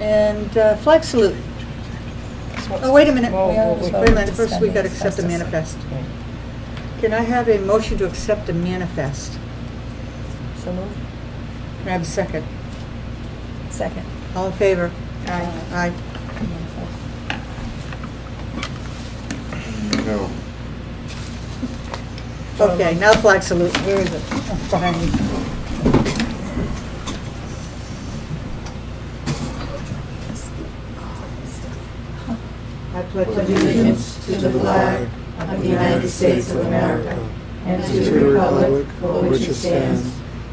And flag salute. Oh, wait a minute. Wait a minute. First, we've got to accept the manifest. Can I have a motion to accept the manifest? So moved. Can I have a second? Second. All in favor? Aye. Aye. No. Okay, now flag salute. Where is it? Oh, behind me. I pledge allegiance to the flag of the United States of America and to the republic for which it stands,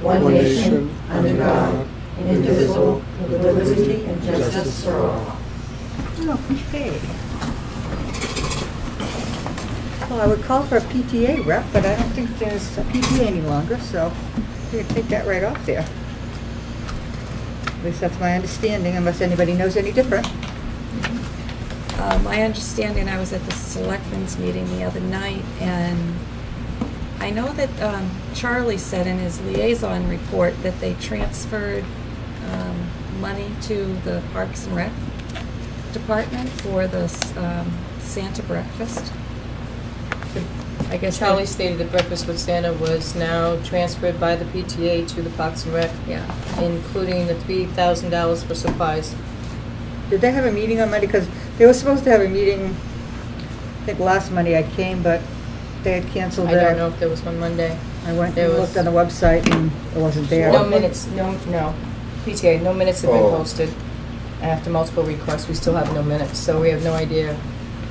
one nation, under God, indivisible, with liberty and justice for all. Okay. Well, I would call for a PTA rep, but I don't think there's a PTA any longer, so we can take that right off there. At least that's my understanding, unless anybody knows any different. My understanding, I was at the selectmen's meeting the other night, and I know that Charlie said in his liaison report that they transferred money to the Parks and Rec department for the Santa breakfast. I guess Charlie stated that Breakfast with Santa was now transferred by the PTA to the Parks and Rec, including the $3,000 for supplies. Did they have a meeting on Monday? Because they were supposed to have a meeting, I think last Monday I came, but they had canceled I don't know if there was one Monday. I went and looked on the website and it wasn't there. No minutes, no, PTA, no minutes have been posted. After multiple requests, we still have no minutes, so we have no idea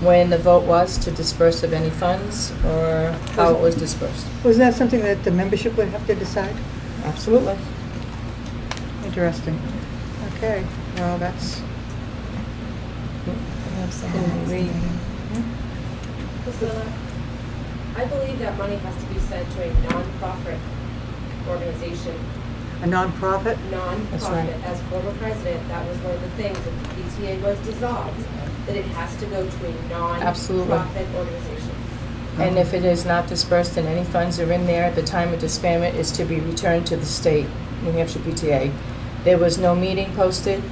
when the vote was to disperse of any funds or how it was dispersed. Was that something that the membership would have to decide? Absolutely. Interesting. Okay, well that's... Priscilla, I believe that money has to be sent to a non-profit organization. A non-profit? Non-profit. Right. As former president, that was one of the things. If the PTA was dissolved, that it has to go to a non-profit organization. And if it is not dispersed and any funds are in there at the time of disbandment, is to be returned to the state, New Hampshire PTA. There was no meeting posted.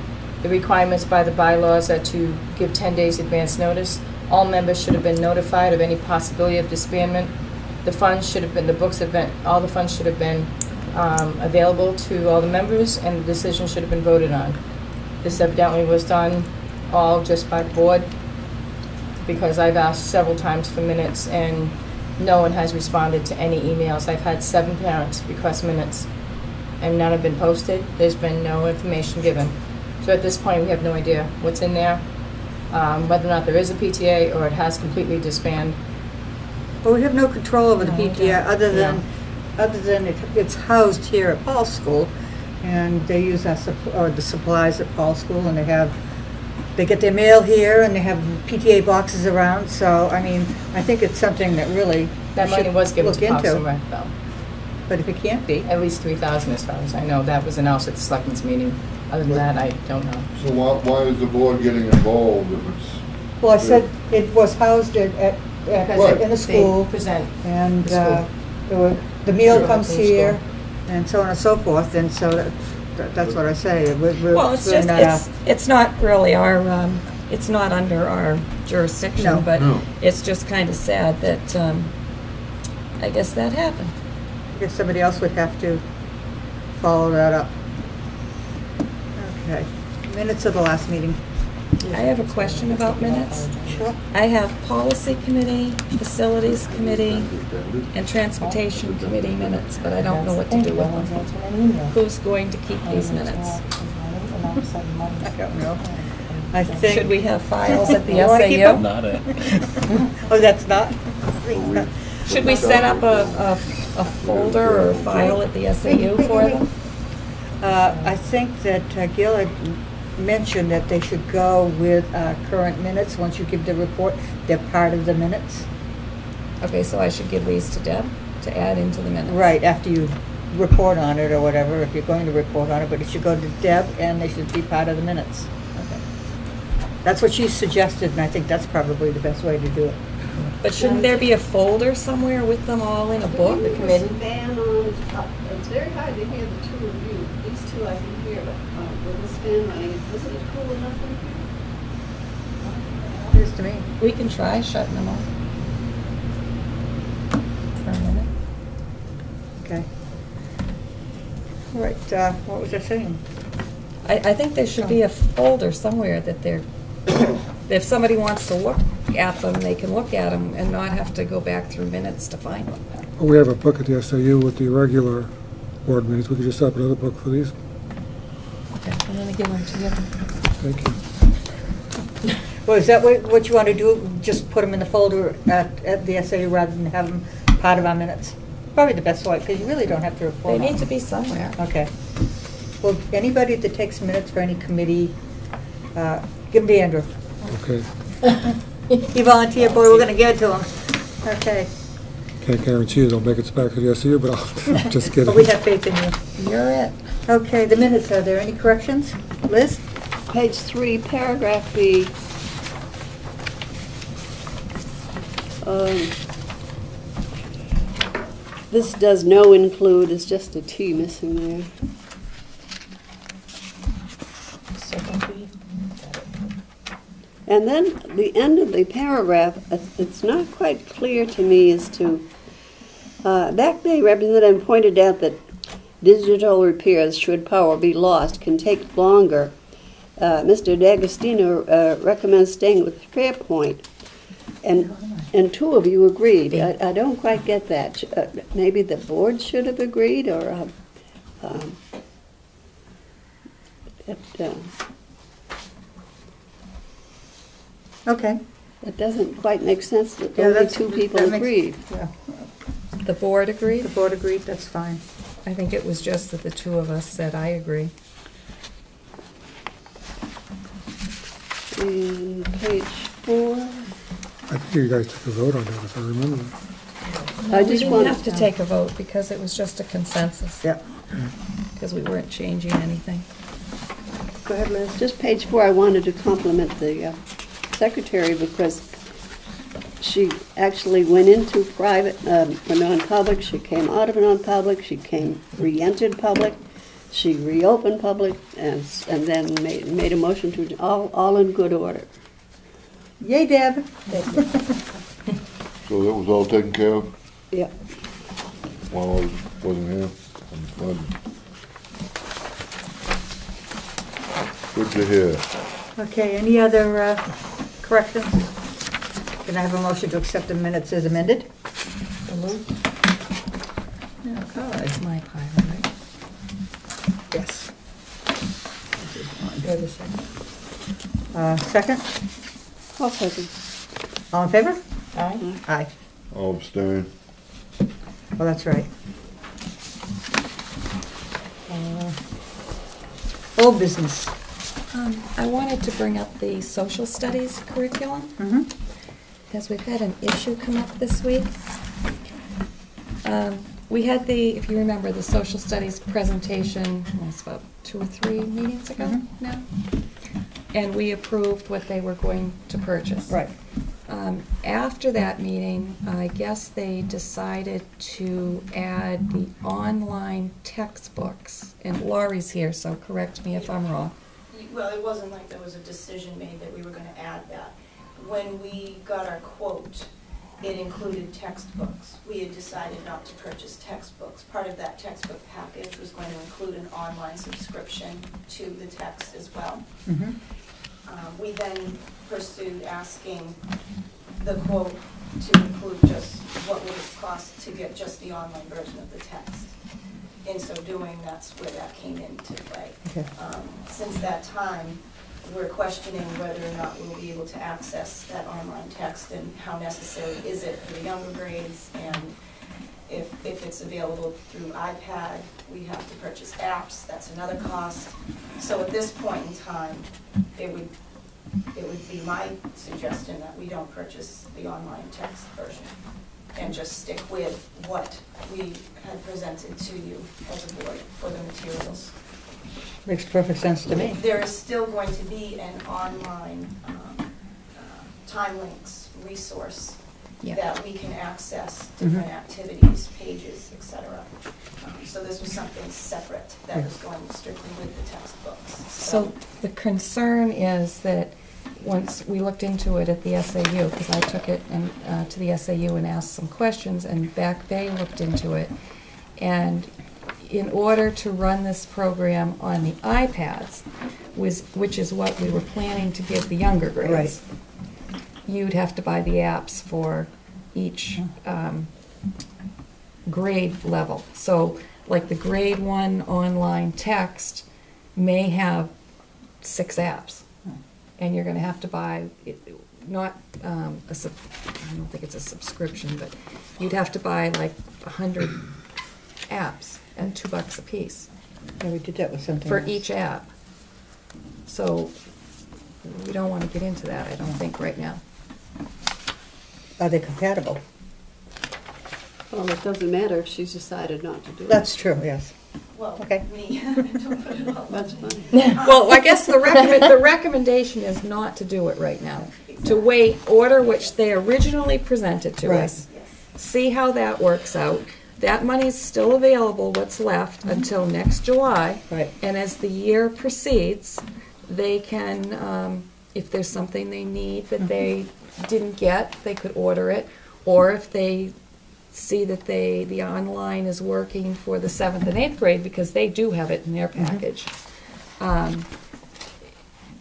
The requirements by the bylaws are to give 10 days advance notice. All members should have been notified of any possibility of disbandment. The funds should have been, all the funds should have been available to all the members, and the decision should have been voted on. This evidently was done all just by the board, because I've asked several times for minutes and no one has responded to any emails. I've had 7 parents request minutes and none have been posted. There's been no information given. So at this point we have no idea what's in there, whether or not there is a PTA or it has completely disbanded. Well, we have no control over the PTA other than it's housed here at Paul's School, and they use our the supplies at Paul's School, and they get their mail here, and they have PTA boxes around. So I mean, I think it's something that really that money was given to Parks and Rec, though. But if it can't be, at least $3,000 as far as I know. That was announced at the selectmen's meeting. Other than that, I don't know. So why is the board getting involved if it's... Well, I said it was housed in the school, and the meal comes here, and so on and so forth, and so that's what I say. Well, it's really just it's not really our it's not under our jurisdiction, but it's just kind of sad that I guess that happened. I guess somebody else would have to follow that up. Okay, minutes of the last meeting. I have a question about minutes. Sure. I have Policy Committee, Facilities Committee, and Transportation Committee minutes, but I don't know what to do with them. Who's going to keep these minutes? I don't know. I think... Should we have files at the SAU? Not it. Oh, that's not? Should we set up a folder or a file at the SAU for them? I think that Gil had mentioned that they should go with current minutes. Once you give the report, they're part of the minutes. Okay, so I should give these to Deb to add into the minutes. Right, after you report on it or whatever, if you're going to report on it, but it should go to Deb and they should be part of the minutes. Okay. That's what she suggested, and I think that's probably the best way to do it. But shouldn't there be a folder somewhere with them all in a book? The committee? It's very hard to hear the two of you. These two I can hear, but with this fan running, isn't it cool to me. We can try shutting them off for a minute. Okay. All right, what was I saying? I think there should be a folder somewhere that they're, if somebody wants to look at them, they can look at them and not have to go back through minutes to find them. We have a book at the SAU with the regular board meetings. We could just set up another book for these. Okay, I'm going to give them to you. Thank you. Well, is that what you want to do? Just put them in the folder at the SAU rather than have them part of our minutes? Probably the best way, because you really don't have to report They on need to them. be somewhere. Okay. Well, anybody that takes minutes for any committee, give them to Andrew. Okay. He volunteered, boy, we're going to get to him. Okay. Can't guarantee they'll make it back to the SAU, but I'm just kidding. But we have faith in you. You're it. Okay, the minutes, are there any corrections? Liz? Page 3, paragraph B. This does no include, it's just a T missing there. Second B. And then the end of the paragraph, it's not quite clear to me as to, that day Representative pointed out that digital repairs, should power be lost, can take longer. Mr. D'Agostino recommends staying with Fairpoint, and two of you agreed. I don't quite get that. Maybe the board should have agreed, or Okay. it doesn't quite make sense that Yeah, only that's- two people that makes- agreed. Yeah. The board agreed? The board agreed, that's fine. I think it was just that the two of us said, I agree. And page 4. I think you guys took a vote on that, if I remember. I We just didn't want have to take a vote because it was just a consensus, Yeah. because we weren't changing anything. Go ahead, Liz. Just page 4, I wanted to compliment the secretary because she actually went into private, a non-public, she came out of a non-public, she re-entered public, she reopened public, and then made a motion to, all in good order. Yay, Deb. So that was all taken care of Yeah. while I wasn't here? I'm glad. Good to hear. Okay, any other corrections? Can I have a motion to accept the minutes as amended? It's my pile, right? Yes. You're the second. Second? I'll second. All in favor? Aye. Aye. I'll abstain. Well, that's right. Old business. I wanted to bring up the social studies curriculum, Mm-hmm. because we've had an issue come up this week. We had if you remember, the social studies presentation, it's about 2 or 3 meetings ago Mhm. now, and we approved what they were going to purchase. Right. After that meeting, I guess they decided to add the online textbooks, and Laurie's here, so correct me if I'm wrong. Well, it wasn't like there was a decision made that we were going to add that. When we got our quote, it included textbooks. We had decided not to purchase textbooks. Part of that textbook package was going to include an online subscription to the text as well. Mm-hmm. We then pursued asking the quote to include just what would it cost to get just the online version of the text. In so doing, that's where that came into play. Okay. Since that time, we're questioning whether or not we'll be able to access that online text and how necessary is it for the younger grades, and if it's available through iPad, we have to purchase apps, that's another cost. So at this point in time, it would be my suggestion that we don't purchase the online text version and just stick with what we had presented to you as a board for the materials. Makes perfect sense to me. There is still going to be an online time links resource Yeah. that we can access different activities, pages, etc. So this was something separate that was going strictly with the textbooks. So the concern is that once we looked into it at the SAU, because I took it and to the SAU and asked some questions, and back they looked into it. And in order to run this program on the iPads, which is what we were planning to give the younger grades, you'd have to buy the apps for each grade level. So, like the grade 1 online text may have 6 apps, and you're going to have to buy not I don't think it's a subscription, but you'd have to buy like 100 apps at $2 a piece. Yeah, we did that with something for else. each app. So we don't want to get into that, I don't think, right now. Are they compatible? Well, it doesn't matter if she's decided not to do it. That's true, yes. Well, Okay. me, don't put it all. That's fine. Well, I guess the recommendation is not to do it right now. To wait, order which they originally presented to Right. us, see how that works out. That money's still available, what's left, until next July. Right. And as the year proceeds, they can, if there's something they need that they didn't get, they could order it. Or if they see that the online is working for the 7th and 8th grade, because they do have it in their package.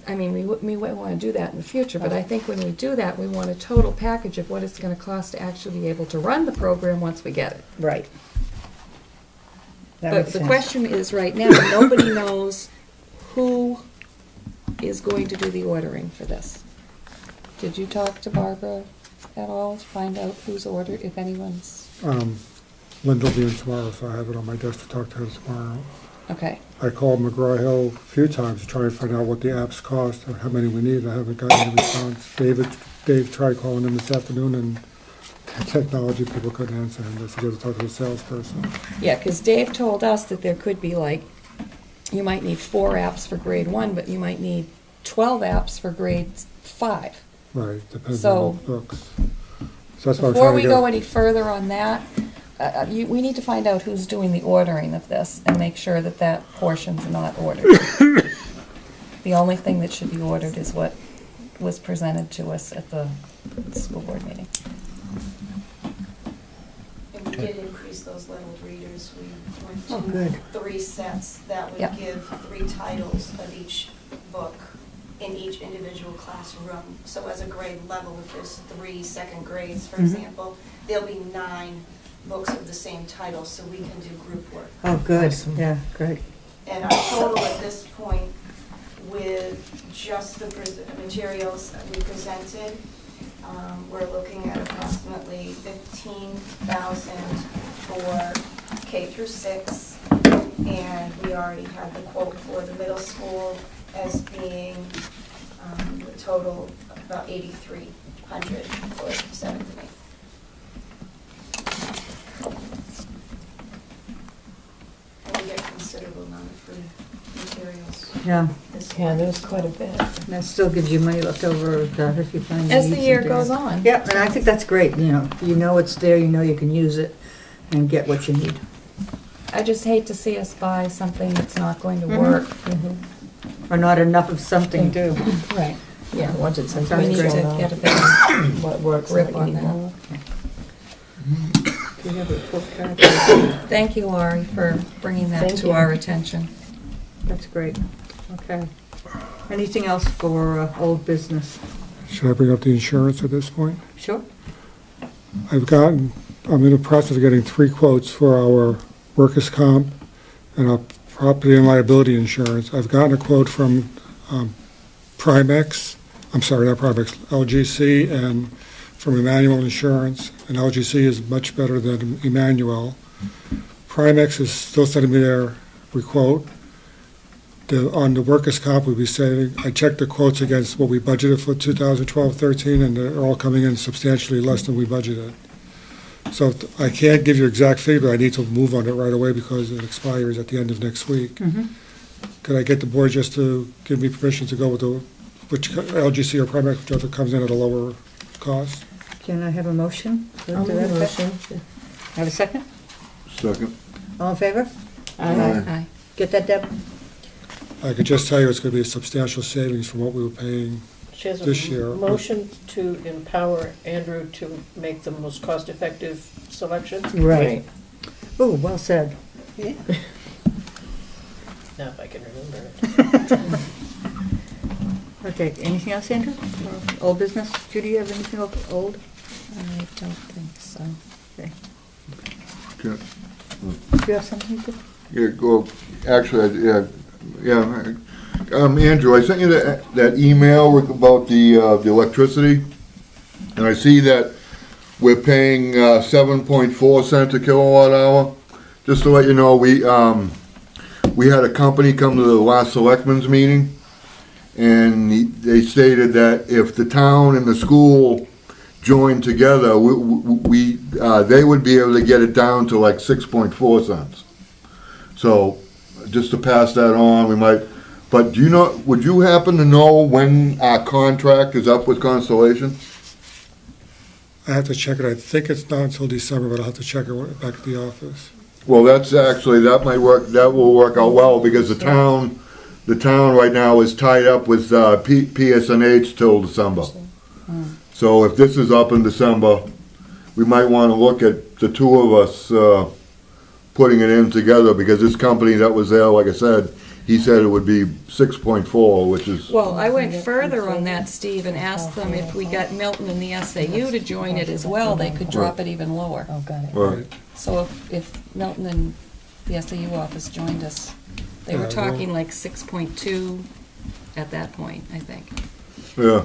I mean, we want to do that in the future, but I think when we do that, we want a total package of what it's going to cost to actually be able to run the program once we get it. Right. That But makes the sense. question is, right now, nobody knows who is going to do the ordering for this. Did you talk to Barbara at all to find out who's ordered, if anyone's? Linda will be in tomorrow, so I have it on my desk to talk to her tomorrow. Okay. I called McGraw-Hill a few times to try and find out what the apps cost or how many we need. I haven't gotten any response. Dave tried calling them this afternoon, and technology people couldn't answer him. They said he had to talk to the salesperson. Yeah, because Dave told us that there could be like, you might need 4 apps for grade 1, but you might need 12 apps for grade 5. Right, depends So- on the books. So that's what I'm Before trying we to go get. any further on that, we need to find out who's doing the ordering of this and make sure that that portion's not ordered. The only thing that should be ordered is what was presented to us at the school board meeting. And we did increase those level readers. We Oh, went good. to 3 sets that would Yep. give 3 titles of each book in each individual classroom. So as a grade level, if there's 3 second grades, for example, there'll be 9 books of the same title, so we can do group work. Oh, good. Yeah, great. And our total at this point, with just the materials that we presented, we're looking at approximately $15,000 for K through 6, and we already have the quote for the middle school as being a total of about $8,300 for 7th and 8th. And we get a considerable amount of free materials. Yeah, Yeah, there's quite a bit. and that still gives you money left over if you find you As the need year something. goes on. Yeah, and I think that's great, you know it's there, you know you can use it and get what you need. I just hate to see us buy something that's not going to work. Or not enough of something too. Right. Yeah, once it's in We need to get a better what works, grip what on you need that. more. Do you have a full card? Thank you, Laurie, for bringing that Thank to you. our attention. That's great. Okay. Anything else for old business? Should I bring up the insurance at this point? Sure. I'm in the process of getting 3 quotes for our workers' comp and our property and liability insurance. I've gotten a quote from Primex, I'm sorry, not Primex, LGC, and from Emmanuel Insurance. And LGC is much better than Emmanuel. Primex is still sending me their quote. On the workers' comp, we'll be saving, I checked the quotes against what we budgeted for 2012-13, and they're all coming in substantially less than we budgeted. So I can't give you exact figure, I need to move on it right away because it expires at the end of next week. Could I get the board just to give me permission to go with which LGC or Primex, whichever comes in at a lower cost? Can I have a motion? I'll make a motion. Have a second? Second. All in favor? Aye. Get that, Deb? I could just tell you it's going to be a substantial savings from what we were paying She has this year. a motion to empower Andrew to make the most cost-effective selection. Right. Oh, well said. Yeah. Now if I can remember it. Okay, anything else, Andrew? Or old business? Judy, you have anything old? I don't think so. Okay. Okay. Do you have something to? Yeah, well, actually, yeah. Andrew, I sent you that email about the electricity, and I see that we're paying 7.4 cents a kilowatt hour. Just to let you know, we had a company come to the last selectmen's meeting, and they stated that if the town and the school joined together, they would be able to get it down to like 6.4 cents. So, just to pass that on, we might. But would you happen to know when our contract is up with Constellation? I have to check it. I think it's not until December, but I'll have to check it back at the office. Well, that might work. That will work out well because the town right now is tied up with PSNH till December. So if this is up in December, we might want to look at the two of us putting it in together, because this company that was there, like I said, he said it would be 6.4, which is... Well, I went further on that, Steve, and asked them if we got Milton and the SAU to join it as well, they could drop it even lower. Oh, got it. Right. So if Milton and the SAU office joined us, they were talking like 6.2 at that point, I think. Yeah.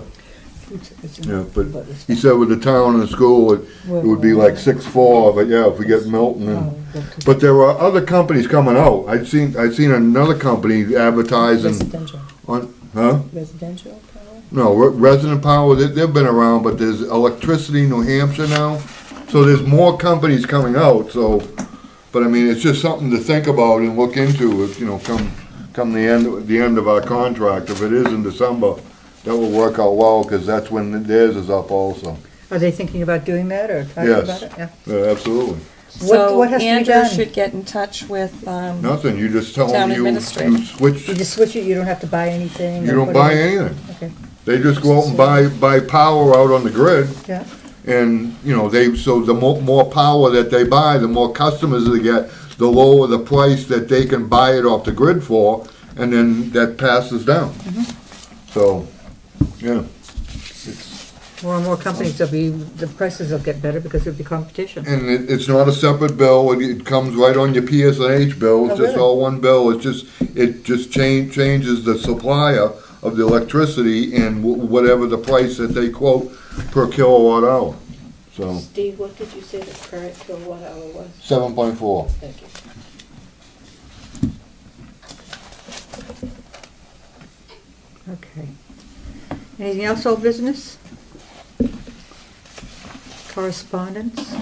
Yeah, but he said with the town and the school, it would be like 6.4, but yeah, if we get Milton and... But there are other companies coming out. I'd seen another company advertising... Residential. Residential power? No, Resident Power, they've been around, but there's Electricity New Hampshire now. So there's more companies coming out, so... But I mean, it's just something to think about and look into, if, come the end of our contract. If it is in December, that will work out well, because that's when theirs is up also. Are they thinking about doing that or talking about it? Yeah. Yeah, absolutely. What has to be Andrew done? should get in touch with Nothing, you just tell Town them you administrator. switch. You just switch it, you don't have to buy anything? You or don't put buy in- anything. Okay, They just go out and buy power out on the grid. yeah. And, so the more power that they buy, the more customers they get, the lower the price that they can buy it off the grid for, and then that passes down. So, yeah. More and more companies, the prices will get better because there'll be competition. And it's not a separate bill, it comes right on your PSNH bill, it's Oh, just really? all one bill, it just changes the supplier of the electricity and whatever the price that they quote per kilowatt hour. So, Steve, what did you say the current kilowatt hour was? 7.4. Thank you. Okay. Anything else, old business? Correspondence?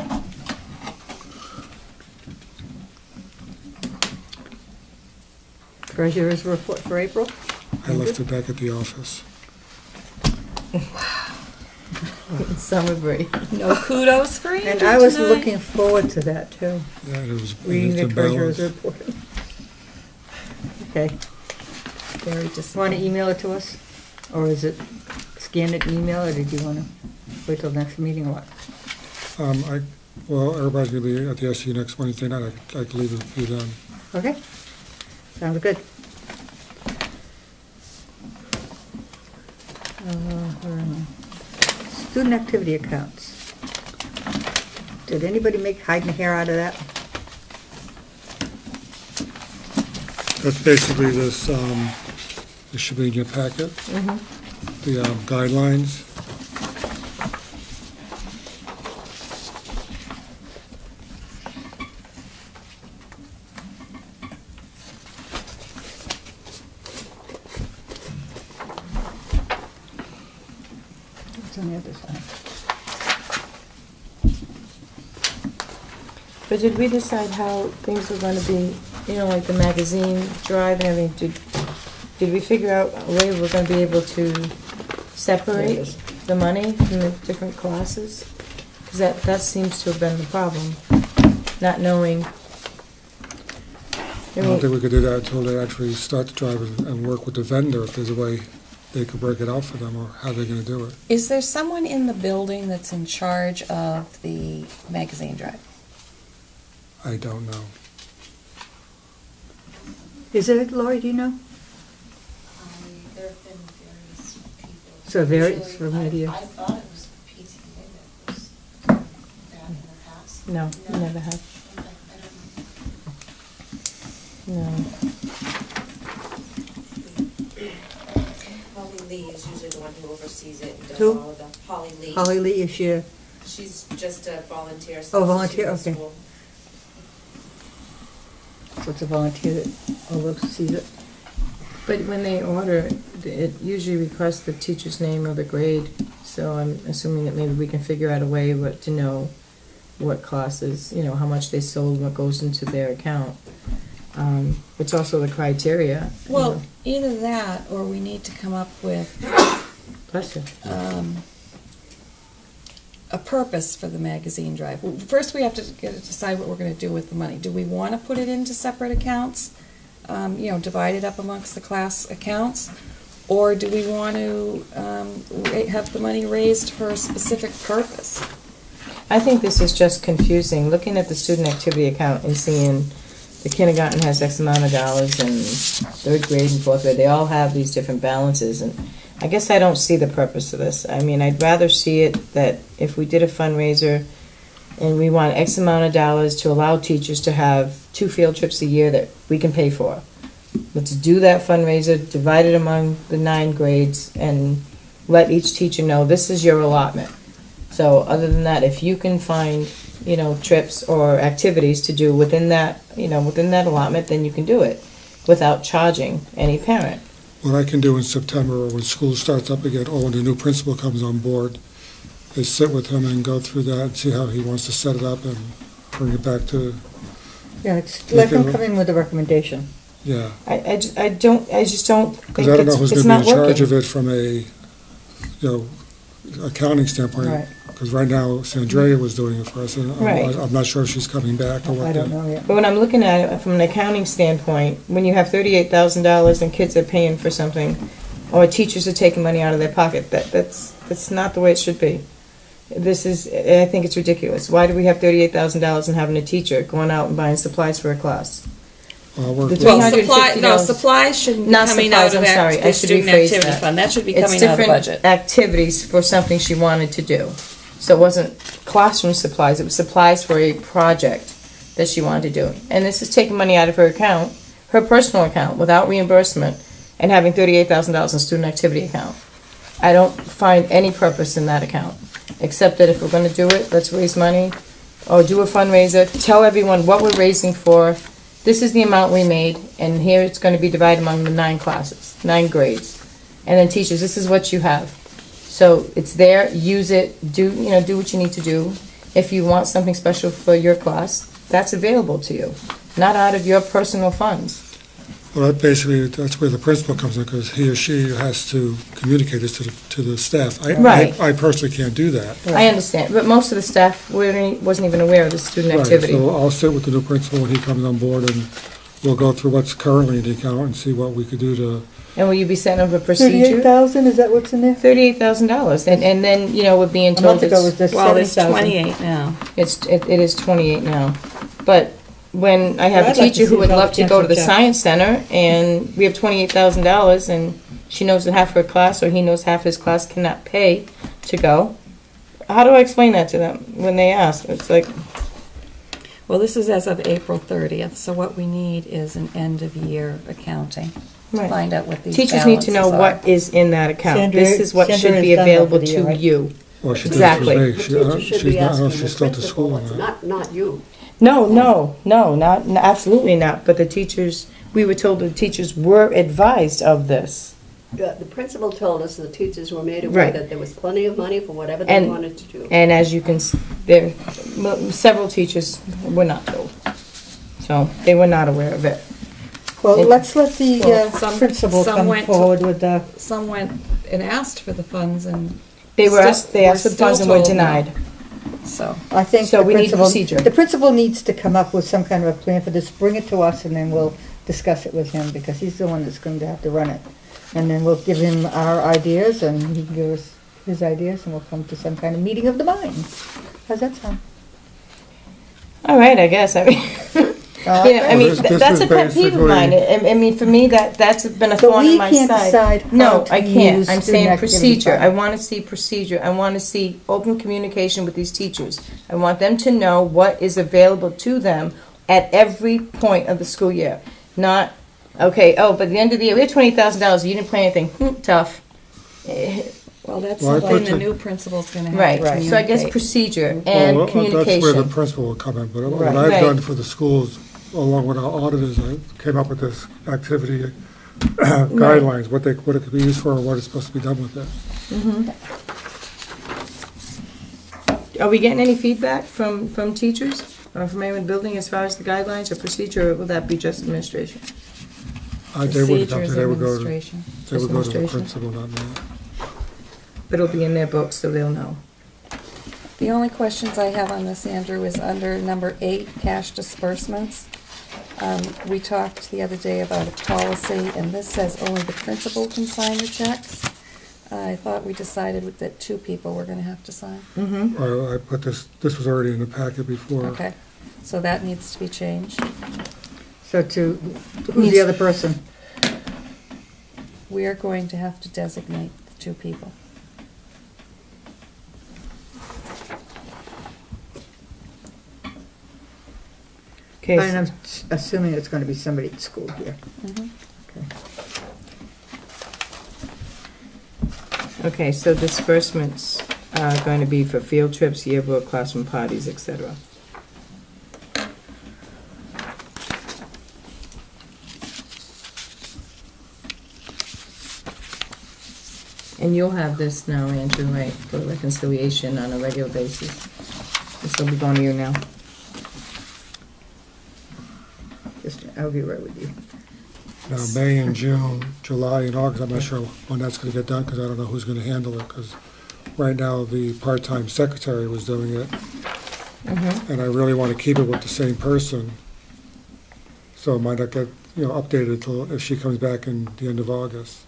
Treasurer's report for April? I left it back at the office. Summer break. no kudos for Andrew And I was tonight. looking forward to that too, Yeah, it was reading the treasurer's balance. report. Okay. Very Want to disappointing. email it to us? Or is it scan it and email, or did you want to wait till next meeting or what? Well, everybody's gonna be at the SU next Wednesday night. I could leave it for you then. Okay, sounds good. Where am I? Student activity accounts. Did anybody make hide and hair out of that? That's basically this, this should be in your packet. The guidelines. It's on the other side. But did we decide how things were gonna be, like the magazine drive and everything? Did we figure out a way we're gonna be able to separate the money from the different classes? Because that seems to have been the problem, not knowing. I don't think we could do that until they actually start the drive and work with the vendor, if there's a way they could break it out for them, or how they're gonna do it. Is there someone in the building that's in charge of the magazine drive? I don't know. Is it, Lori, do you know? There have been various people. So various Usually, from media. I thought it was PTA that was that in the past. No, we never have. Okay, I don't know. No. Holly Lee is usually the one who oversees it and does Who? all of the, Holly Lee. Holly Lee is here. She's just a volunteer. Oh, volunteer, substitute at okay. school. So it's a volunteer that oversees it. But when they order, it usually requests the teacher's name or the grade, so I'm assuming that maybe we can figure out a way to know what classes, how much they sold, what goes into their account. It's also the criteria. Well, either that, or we need to come up with Bless you. a purpose for the magazine drive. First, we have to decide what we're going to do with the money. Do we want to put it into separate accounts, divide it up amongst the class accounts, or do we want to have the money raised for a specific purpose? I think this is just confusing, looking at the student activity account and seeing the kindergarten has X amount of dollars and third grade and fourth grade, they all have these different balances, and I guess I don't see the purpose of this. I mean, I'd rather see it that if we did a fundraiser and we want X amount of dollars to allow teachers to have 2 field trips a year that we can pay for. Let's do that fundraiser, divide it among the 9 grades, and let each teacher know this is your allotment. So other than that, if you can find, trips or activities to do within that, within that allotment, then you can do it without charging any parent. What I can do in September, when school starts up again, or when the new principal comes on board, is sit with him and go through that and see how he wants to set it up and bring it back to, Yeah, let them come in with a recommendation. yeah. I just don't think Because I don't know who's it's going to be not in charge working. of it from a, accounting standpoint. Right. Because right now, Sandrea was doing it for us, and Right. I'm not sure if she's coming back or what. I don't know yet. But when I'm looking at it from an accounting standpoint, when you have $38,000 and kids are paying for something, or teachers are taking money out of their pocket, that's not the way it should be. I think it's ridiculous. Why do we have $38,000 and having a teacher going out and buying supplies for a class? Well, we're- The Well, $350 supplies shouldn't be Not coming supplies, out of I'm sorry, I the should student rephrase activity that. fund. That should be It's coming out of the different budget. activities for something she wanted to do. So it wasn't classroom supplies, it was supplies for a project that she wanted to do. And this is taking money out of her account, her personal account, without reimbursement, and having $38,000 in student activity account. I don't find any purpose in that account, except that if we're gonna do it, let's raise money, or do a fundraiser, tell everyone what we're raising for, this is the amount we made, and here it's gonna be divided among the 9 classes, 9 grades. And then teachers, this is what you have. So it's there, use it, do what you need to do. If you want something special for your class, that's available to you, not out of your personal funds. Well, that's where the principal comes in, because he or she has to communicate this to the staff. Right. I personally can't do that. I understand, but most of the staff wasn't even aware of the student Right, activity. so I'll sit with the new principal when he comes on board, and we'll go through what's currently in the account and see what we could do to, And will you be setting up a procedure? 38,000, is that what's in there? $38,000, and then, we're being A told month ago it was just Well, it's 70,000. 28 now. it is 28 now. But when I have Well, a I'd like to teacher who see would it all love to go to the canceled, science center, and we have $28,000, and she knows that half her class, or he knows half his class, cannot pay to go, how do I explain that to them when they ask? It's like, Well, this is as of April 30th, so what we need is an end-of-year accounting to Right. find out what these teachers need to know balances what is in that account. Sandra- This is what Sandra should has be done that available for the year, to right? you. or she Exactly. does The for teacher me. should She's be not, I don't know asking if the she's still at the school principal, or it's not. not you. No, absolutely not. But the teachers, we were told the teachers were advised of this. The principal told us the teachers were made aware Right. that there was plenty of money for whatever they And- wanted to do. And as you can, several teachers were not told. So they were not aware of it. Well, It- let's let the Well, some- principal some come went to- forward with the, Some went and asked for the funds, and They were Still- asked, they asked for the we're funds and still were told no. denied. so. I think So the we need principal, procedure. the principal needs to come up with some kind of a plan for this, bring it to us, and then we'll discuss it with him, because he's the one that's going to have to run it. And then we'll give him our ideas, and he can give us his ideas, and we'll come to some kind of meeting of the minds. How's that sound? All right, I guess. I mean, This that's is a pet peeve of basically- mine. I mean, for me, that's been a But thorn we in my can't side. decide No, how to I can't. use I'm student saying activity procedure. fund. I want to see procedure. I want to see open communication with these teachers. I want them to know what is available to them at every point of the school year. Not, okay, but at the end of the year, we have $20,000. You didn't plan anything. Tough. Well, that's Well, I something put the to- new principal's gonna have Right. to communicate. So I guess procedure and Well, communication. that's where the principal will come in, but what Right. I've Right. done for the schools, along with our auditors, I came up with this activity guidelines, what it could be used for, and what is supposed to be done with it. Are we getting any feedback from teachers or from anyone in the building as far as the guidelines or procedure, or will that be just administration? They would Procedures, they would go to administration. the Administration. principal, not me. But it'll be in their books, so they'll know. The only questions I have on this, Andrew, is under number 8, cash disbursements. We talked the other day about a policy, and this says only the principal can sign the checks. I thought we decided that 2 people were gonna have to sign. Mm-hmm. I put this was already in the packet before. Okay, so that needs to be changed. So who's the other person? We are going to have to designate the 2 people. Okay. And I'm assuming it's going to be somebody at school here. Mhm. Okay, so disbursements are going to be for field trips, yearbook, classroom parties, etc. And you'll have this now, Andrew, right, for reconciliation on a regular basis. This will be going to you now. I'll be right with you. Now, May and June, July and August, I'm not sure when that's going to get done, because I don't know who's going to handle it, because right now the part-time secretary was doing it, and I really want to keep it with the same person, so it might not get, updated until, if she comes back in the end of August.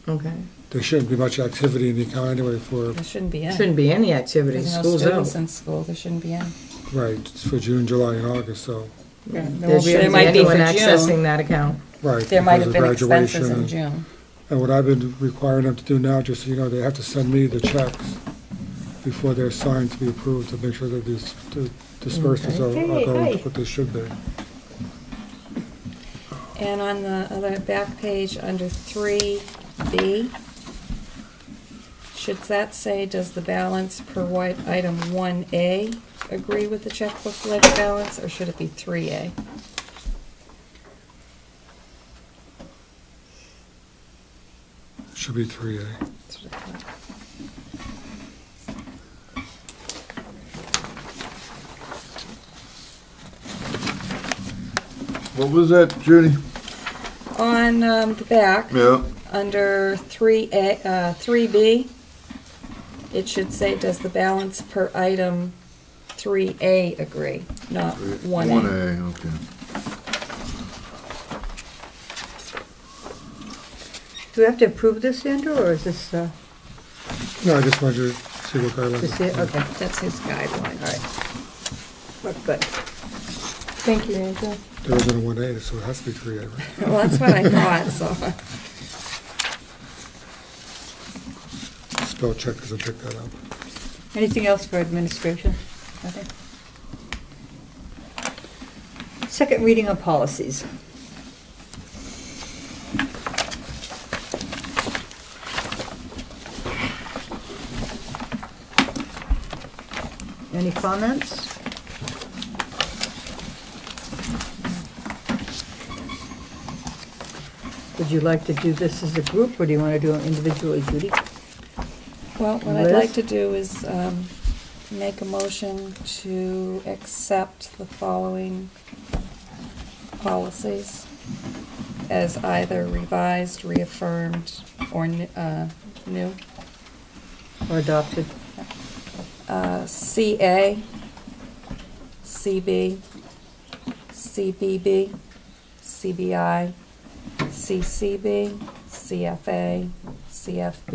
Okay. There shouldn't be much activity in the account anyway There shouldn't be any. Shouldn't be any activity, There's no school's students out. in school, there shouldn't be any. right, it's for June, July, and August, so, Yeah, There won't be shouldn't be might be anyone for June. accessing that account. right. There might have because been of graduation expenses in and- June. And what I've been requiring them to do now, just so you know, they have to send me the checks before they're signed to be approved, to make sure that these the disbursements are going what they should be. And on the other back page, under 3B, should that say, does the balance per item 1A agree with the checkbook ledger balance, or should it be 3A? Should be 3A. That's what I thought. What was that, Judy? On the back, Yeah. under 3B, it should say, does the balance per item 3A agree, not 1A? 1A, okay. Do we have to approve this, Andrew, or is this, No, I just wanted to see what guidelines. to see it? Okay, That's his guideline. all right. Well, good. Thank you, Andrew. There isn't a 1A, so it has to be 3A, right? Well, that's what I thought, so. Spell check doesn't pick that up. Anything else for administration? Nothing? Second reading of policies. Any comments? Would you like to do this as a group, or do you want to do it individually, Judy? Well, what I'd Liz? like to do is make a motion to accept the following policies as either revised, reaffirmed, or new. Or adopted? CA, CB, CBB, CBI, CCB, CFA, CFB.